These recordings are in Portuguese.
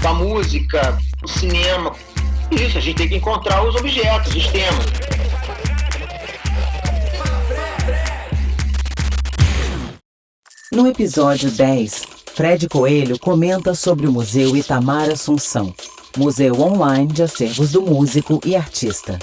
com a música, o cinema. Isso, a gente tem que encontrar os objetos, os temas. No episódio 10, Fred Coelho comenta sobre o Museu Itamar Assunção, museu online de acervos do músico e artista.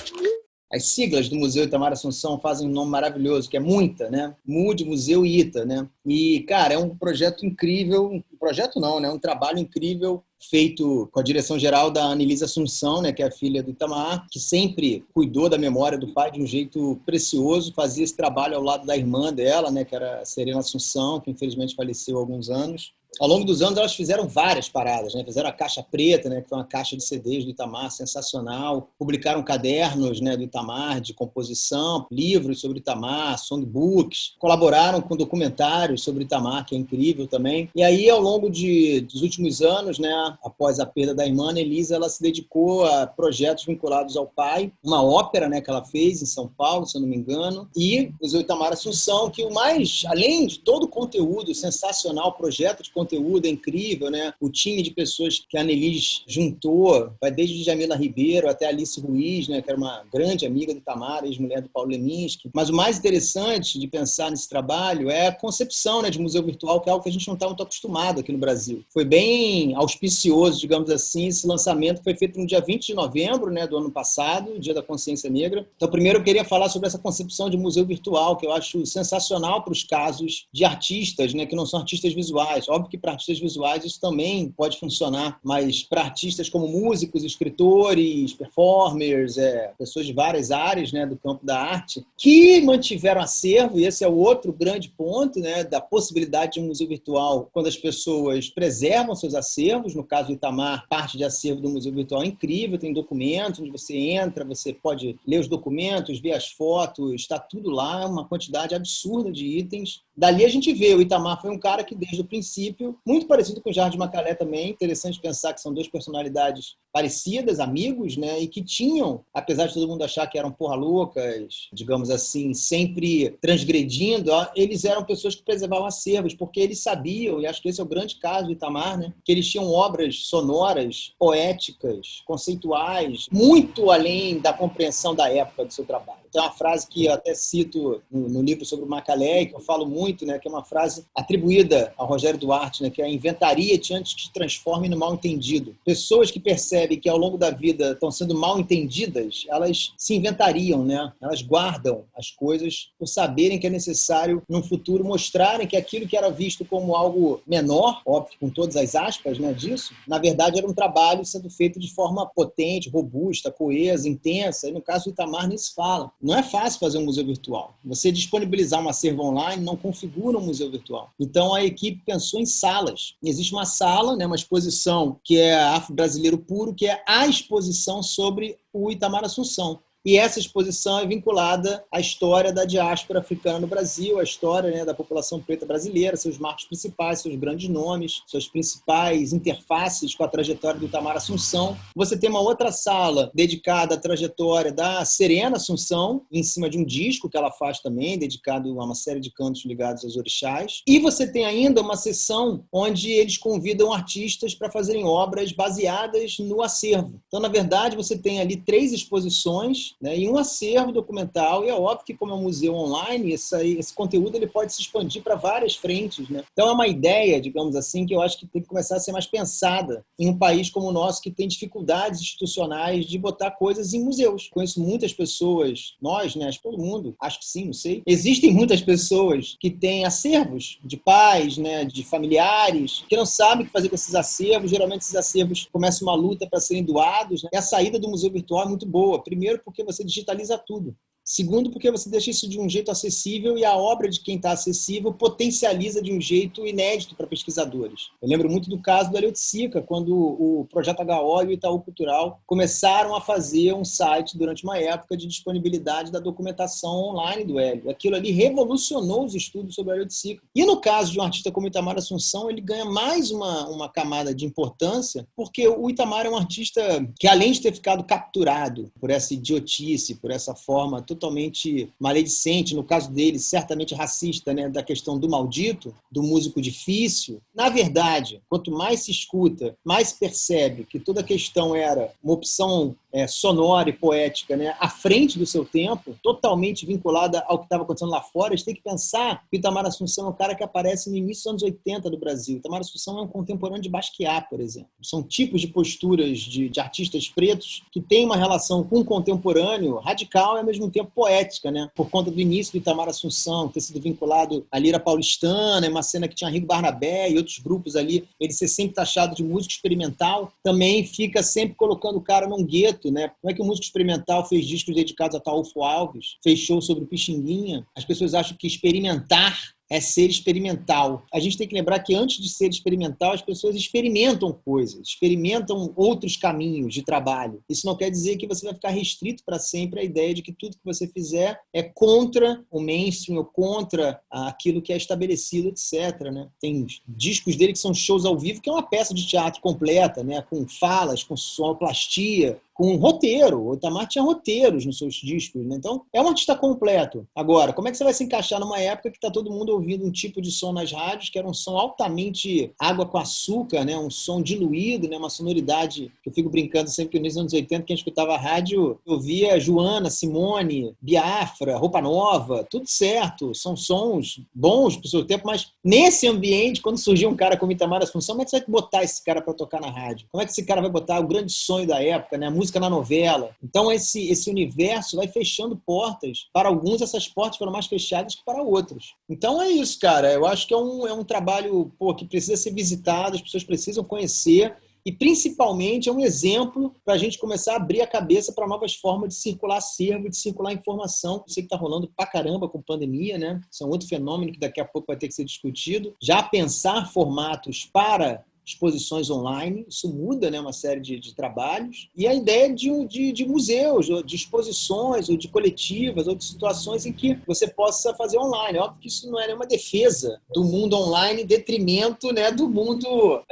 As siglas do Museu Itamar Assunção fazem um nome maravilhoso, que é MUITA, né? MUD, Museu ITA, né? E, cara, é um projeto incrível, um trabalho incrível feito com a direção geral da Anelise Assunção, né, que é a filha do Itamar, que sempre cuidou da memória do pai de um jeito precioso, fazia esse trabalho ao lado da irmã dela, né, que era a Serena Assunção, que infelizmente faleceu há alguns anos. Ao longo dos anos, elas fizeram várias paradas, né? Fizeram a Caixa Preta, né? Que foi uma caixa de CDs do Itamar, sensacional. Publicaram cadernos, né, do Itamar, de composição, livros sobre o Itamar, songbooks. Colaboraram com documentários sobre o Itamar, que é incrível também. E aí, ao longo dos últimos anos, né, após a perda da irmã, Elisa, ela se dedicou a projetos vinculados ao pai. Uma ópera, né, que ela fez em São Paulo, se eu não me engano. E o Museu Itamar Assunção, que o mais, além de todo o conteúdo sensacional, o projeto de conteúdo é incrível, né? O time de pessoas que a Anelise juntou, vai desde Jamila Ribeiro até Alice Ruiz, né? Que era uma grande amiga do Itamar, ex-mulher do Paulo Leminski. Mas o mais interessante de pensar nesse trabalho é a concepção, né, de museu virtual, que é algo que a gente não está muito acostumado aqui no Brasil. Foi bem auspicioso, digamos assim, esse lançamento foi feito no dia 20 de novembro, né, do ano passado, Dia da Consciência Negra. Então, primeiro eu queria falar sobre essa concepção de museu virtual, que eu acho sensacional para os casos de artistas, né, que não são artistas visuais. Óbvio que para artistas visuais isso também pode funcionar, mas para artistas como músicos, escritores, performers, pessoas de várias áreas, né, do campo da arte, que mantiveram acervo, e esse é o outro grande ponto, né, da possibilidade de um museu virtual, quando as pessoas preservam seus acervos. No caso do Itamar, parte de acervo do museu virtual é incrível, tem documentos onde você entra, você pode ler os documentos, ver as fotos, está tudo lá, uma quantidade absurda de itens. Dali a gente vê, o Itamar foi um cara que desde o princípio, muito parecido com o Jardim Macalé também, interessante pensar que são duas personalidades parecidas, amigos, né, e que tinham, apesar de todo mundo achar que eram porra loucas, digamos assim, sempre transgredindo, eles eram pessoas que preservavam acervos, porque eles sabiam, e acho que esse é o grande caso do Itamar, né, que eles tinham obras sonoras, poéticas, conceituais, muito além da compreensão da época do seu trabalho. Tem uma frase que eu até cito no livro sobre o Macalé, que eu falo muito, né, que é uma frase atribuída ao Rogério Duarte, né, que é: inventaria-te antes que te transforme no mal-entendido. Pessoas que percebem que ao longo da vida estão sendo mal-entendidas, elas se inventariam, né? Elas guardam as coisas por saberem que é necessário, num futuro, mostrarem que aquilo que era visto como algo menor, óbvio, com todas as aspas, né, disso, na verdade era um trabalho sendo feito de forma potente, robusta, coesa, intensa, e no caso do Itamar nem se fala. Não é fácil fazer um museu virtual. Você disponibilizar um acervo online não configura um museu virtual. Então a equipe pensou em salas. Existe uma sala, né, uma exposição que é Afro-Brasileiro Puro, que é a exposição sobre o Itamar Assunção. E essa exposição é vinculada à história da diáspora africana no Brasil, à história, né, da população preta brasileira, seus marcos principais, seus grandes nomes, suas principais interfaces com a trajetória do Itamar Assunção. Você tem uma outra sala dedicada à trajetória da Serena Assunção, em cima de um disco que ela faz também, dedicado a uma série de cantos ligados aos orixás. E você tem ainda uma sessão onde eles convidam artistas para fazerem obras baseadas no acervo. Então, na verdade, você tem ali 3 exposições, né, e um acervo documental, e é óbvio que, como é um museu online, esse conteúdo ele pode se expandir para várias frentes, né? Então é uma ideia, digamos assim, que eu acho que tem que começar a ser mais pensada em um país como o nosso, que tem dificuldades institucionais de botar coisas em museus. Conheço muitas pessoas, nós, né, todo mundo, acho que sim, não sei, existem muitas pessoas que têm acervos de pais, né, de familiares, que não sabem o que fazer com esses acervos. Geralmente esses acervos começam uma luta para serem doados, né? E a saída do museu virtual é muito boa. Primeiro, porque você digitaliza tudo. Segundo, porque você deixa isso de um jeito acessível e a obra de quem está acessível potencializa de um jeito inédito para pesquisadores. Eu lembro muito do caso do Hélio de Sica, quando o Projeto HO e o Itaú Cultural começaram a fazer um site durante uma época de disponibilidade da documentação online do Hélio. Aquilo ali revolucionou os estudos sobre o Hélio de Sica. E no caso de um artista como Itamar Assunção, ele ganha mais uma camada de importância, porque o Itamar é um artista que, além de ter ficado capturado por essa idiotice, por essa forma totalmente totalmente maledicente, no caso dele, certamente racista, né, da questão do maldito, do músico difícil. Na verdade, quanto mais se escuta, mais se percebe que toda a questão era uma opção sonora e poética, né, à frente do seu tempo, totalmente vinculada ao que estava acontecendo lá fora. A gente tem que pensar que o Itamar Assunção é um cara que aparece no início dos anos 80 do Brasil. O Itamar Assunção é um contemporâneo de Basquiat, por exemplo. São tipos de posturas de artistas pretos que têm uma relação com o contemporâneo radical e, ao mesmo tempo, poética, né? Por conta do início do Itamar Assunção ter sido vinculado à lira paulistana, uma cena que tinha Rigo Barnabé e outros grupos ali, ele ser sempre taxado de músico experimental, também fica sempre colocando o cara num gueto, né? Como é que o músico experimental fez discos dedicados a Ataúfo Alves, fez show sobre o Pixinguinha? As pessoas acham que experimentar é ser experimental. A gente tem que lembrar que antes de ser experimental, as pessoas experimentam coisas, experimentam outros caminhos de trabalho. Isso não quer dizer que você vai ficar restrito para sempre à ideia de que tudo que você fizer é contra o mainstream ou contra aquilo que é estabelecido, etc. Né? Tem discos dele que são shows ao vivo, que é uma peça de teatro completa, né? Com falas, com sonoplastia, com roteiro. O Itamar tinha roteiros nos seus discos, né? Então, é um artista completo. Agora, como é que você vai se encaixar numa época que está todo mundo ouvindo um tipo de som nas rádios, que era um som altamente água com açúcar, né? Um som diluído, né? Uma sonoridade que eu fico brincando sempre que nos anos 80, quem escutava rádio, eu via Joana, Simone, Biafra, Roupa Nova, tudo certo. São sons bons pro seu tempo, mas nesse ambiente, quando surgiu um cara como Itamar Assunção, como é que você vai botar esse cara para tocar na rádio? Como é que esse cara vai botar o grande sonho da época, né? A música na novela. Então esse universo vai fechando portas. Para alguns, essas portas foram mais fechadas que para outros. Então é isso, cara. Eu acho que é um trabalho que precisa ser visitado, as pessoas precisam conhecer e, principalmente, é um exemplo para a gente começar a abrir a cabeça para novas formas de circular acervo, de circular informação. Eu sei que está rolando pra caramba com pandemia, né? Isso é um outro fenômeno que daqui a pouco vai ter que ser discutido. Já pensar formatos para exposições online, isso muda, né, uma série de trabalhos, e a ideia de museus, ou de exposições, ou de coletivas, ou de situações em que você possa fazer online. É óbvio que isso não é nenhuma defesa do mundo online em detrimento, né, do mundo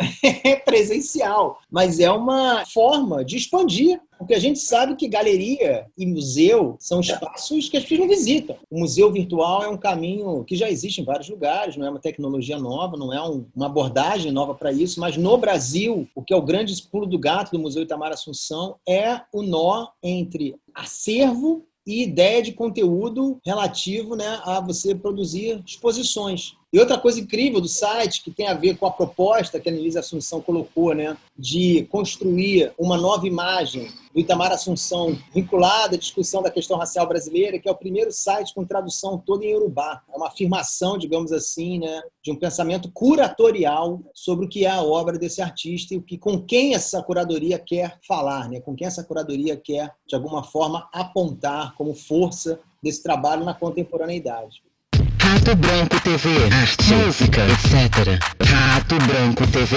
presencial, mas é uma forma de expandir. Porque a gente sabe que galeria e museu são espaços que as pessoas não visitam. O museu virtual é um caminho que já existe em vários lugares, não é uma tecnologia nova, não é uma abordagem nova para isso, mas no Brasil, o que é o grande pulo do gato do Museu Itamar Assunção é o nó entre acervo e ideia de conteúdo relativo, né, a você produzir exposições. E outra coisa incrível do site, que tem a ver com a proposta que a Anelise Assunção colocou, né, de construir uma nova imagem do Itamar Assunção vinculada à discussão da questão racial brasileira, que é o primeiro site com tradução toda em Iorubá. É uma afirmação, digamos assim, né, de um pensamento curatorial sobre o que é a obra desse artista e com quem essa curadoria quer falar, né, com quem essa curadoria quer, de alguma forma, apontar como força desse trabalho na contemporaneidade. Rato Branco TV, arte, música, etc. Rato Branco TV.